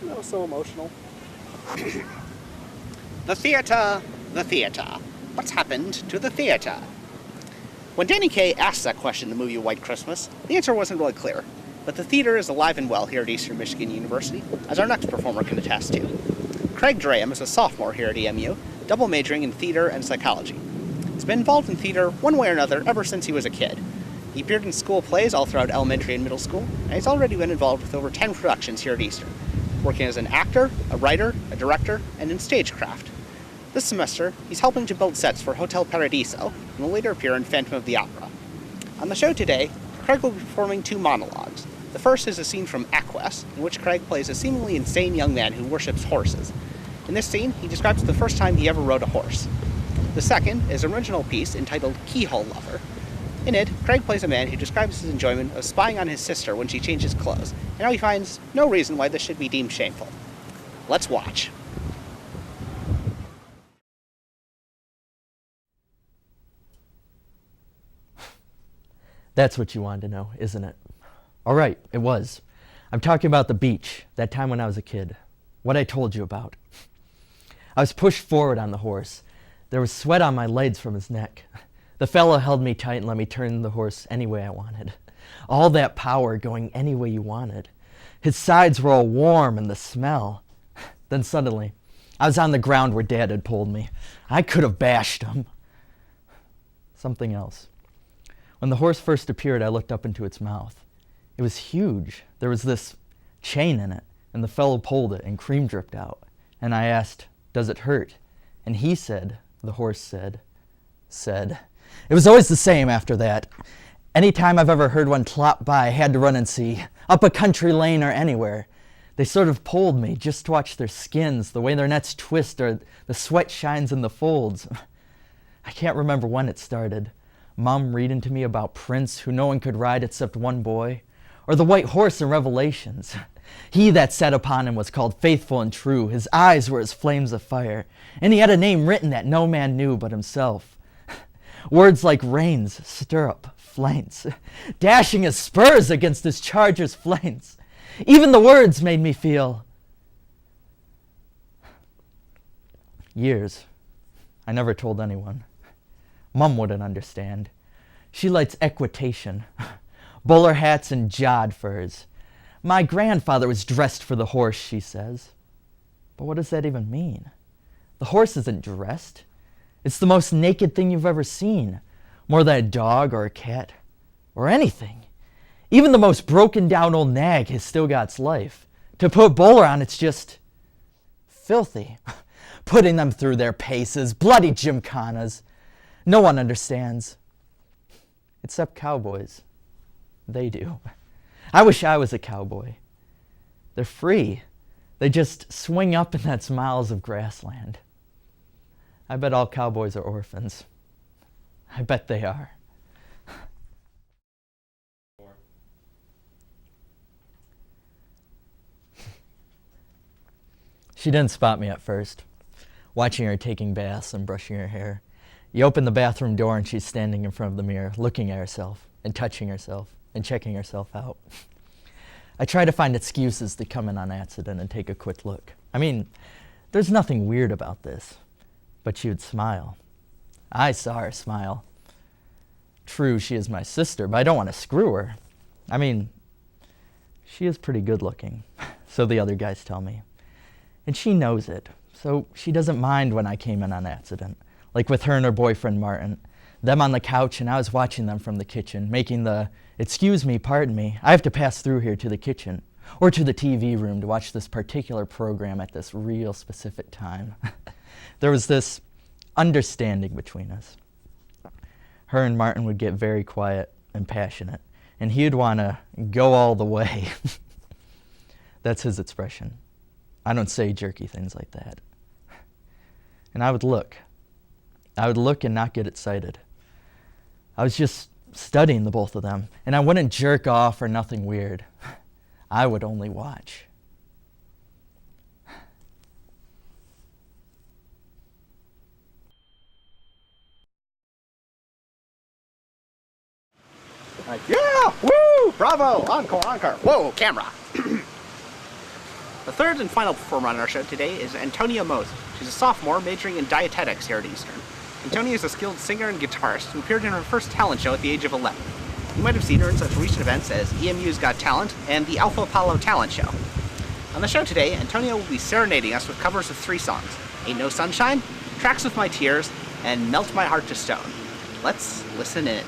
That was so emotional. The theater, the theater. What's happened to the theater? When Danny Kaye asked that question in the movie White Christmas, the answer wasn't really clear. But the theater is alive and well here at Eastern Michigan University, as our next performer can attest to. Craig Draham is a sophomore here at EMU, double majoring in theater and psychology. He's been involved in theater one way or another ever since he was a kid. He appeared in school plays all throughout elementary and middle school, and he's already been involved with over 10 productions here at Eastern, working as an actor, a writer, a director, and in stagecraft. This semester, he's helping to build sets for Hotel Paradiso, and will later appear in Phantom of the Opera. On the show today, Craig will be performing 2 monologues. The first is a scene from Aquas, in which Craig plays a seemingly insane young man who worships horses. In this scene, he describes the first time he ever rode a horse. The second is an original piece entitled Keyhole Lover. In it, Craig plays a man who describes his enjoyment of spying on his sister when she changes clothes, and how he finds no reason why this should be deemed shameful. Let's watch. That's what you wanted to know, isn't it? All right, it was. I'm talking about the beach, that time when I was a kid. What I told you about. I was pushed forward on the horse. There was sweat on my legs from his neck. The fellow held me tight and let me turn the horse any way I wanted. All that power going any way you wanted. His sides were all warm and the smell. Then suddenly, I was on the ground where Dad had pulled me. I could have bashed him. Something else. When the horse first appeared, I looked up into its mouth. It was huge. There was this chain in it, and the fellow pulled it and cream dripped out. And I asked, "Does it hurt?" And he said, the horse said. It was always the same after that. Any time I've ever heard one clop by, I had to run and see, up a country lane or anywhere. They sort of pulled me just to watch their skins, the way their necks twist or the sweat shines in the folds. I can't remember when it started. Mom reading to me about Prince, who no one could ride except one boy, or the white horse in Revelations. He that sat upon him was called Faithful and True. His eyes were as flames of fire, and he had a name written that no man knew but himself. Words like reins, stirrup, flames, dashing his spurs against his charger's flanks. Even the words made me feel. Years. I never told anyone. Mum wouldn't understand. She likes equitation, bowler hats and jod furs. My grandfather was dressed for the horse, she says. But what does that even mean? The horse isn't dressed. It's the most naked thing you've ever seen, more than a dog or a cat or anything. Even the most broken down old nag has still got its life. To put bowler on, it's just filthy. Putting them through their paces, bloody gymkhanas. No one understands. Except cowboys. They do. I wish I was a cowboy. They're free. They just swing up in that miles of grassland. I bet all cowboys are orphans. I bet they are. She didn't spot me at first, watching her taking baths and brushing her hair. You open the bathroom door and she's standing in front of the mirror, looking at herself and touching herself and checking herself out. I try to find excuses to come in on accident and take a quick look. I mean, there's nothing weird about this, but she would smile. I saw her smile. True, she is my sister, but I don't want to screw her. I mean, she is pretty good looking, so the other guys tell me. And she knows it, so she doesn't mind when I came in on accident. Like with her and her boyfriend, Martin. Them on the couch, and I was watching them from the kitchen, making the, excuse me, pardon me, I have to pass through here to the kitchen, or to the TV room to watch this particular program at this real specific time. There was this understanding between us. Her and Martin would get very quiet and passionate, and he'd want to go all the way. That's his expression. I don't say jerky things like that. And I would look. I would look and not get excited. I was just studying the both of them, and I wouldn't jerk off or nothing weird. I would only watch. Like, yeah, woo, bravo, encore, encore. Whoa, camera. The third and final performer on our show today is Antonia Mose. She's a sophomore majoring in dietetics here at Eastern. Antonia is a skilled singer and guitarist who appeared in her first talent show at the age of 11. You might have seen her in such recent events as EMU's Got Talent and the Alpha Apollo Talent Show. On the show today, Antonia will be serenading us with covers of 3 songs: Ain't No Sunshine, Tracks with My Tears, and Melt My Heart to Stone. Let's listen in.